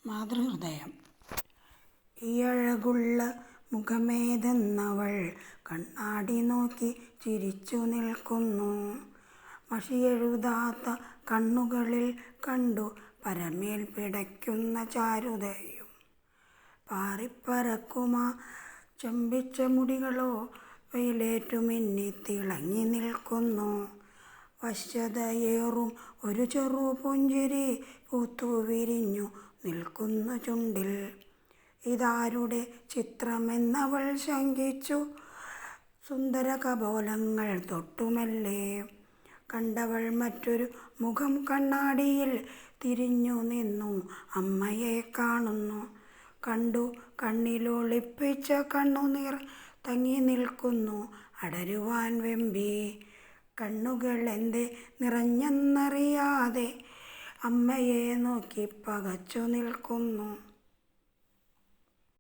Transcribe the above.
മാതൃഹൃദയം. ഈ അഴകുള്ള മുഖമേതെന്നവൾ കണ്ണാടി നോക്കി ചിരിച്ചു നിൽക്കുന്നു. മഷിയെഴുതാത്ത കണ്ണുകളിൽ കണ്ടു പരമേൽ പിടയ്ക്കുന്ന ചാരുതയും. പാറിപ്പറക്കുമാ ചമ്പിച്ച മുടികളോ വെയിലേറ്റു മിന്നിത്തിളങ്ങി നിൽക്കുന്നു. വശ്യതയേറും ഒരു ചെറു പുഞ്ചിരി പൂത്തുവിരിഞ്ഞു നിൽക്കുന്നു ചുണ്ടിൽ. ഇതാരുടെ ചിത്രമെന്നവൾ ശങ്കിച്ചു. സുന്ദര കപോലങ്ങൾ തൊട്ടുമെല്ലെ കണ്ടവൾ മറ്റൊരു മുഖം കണ്ണാടിയിൽ തിരിഞ്ഞു നിന്നു. അമ്മയെ കാണുന്നു. കണ്ടു കണ്ണിലൊളിപ്പിച്ച കണ്ണുനീർ തങ്ങി നിൽക്കുന്നു അടരുവാൻ വെമ്പി. കണ്ണുകൾ എന്തേ നിറഞ്ഞെന്നറിയാതെ അമ്മയെ നോക്കി പകച്ചു നിൽക്കുന്നു.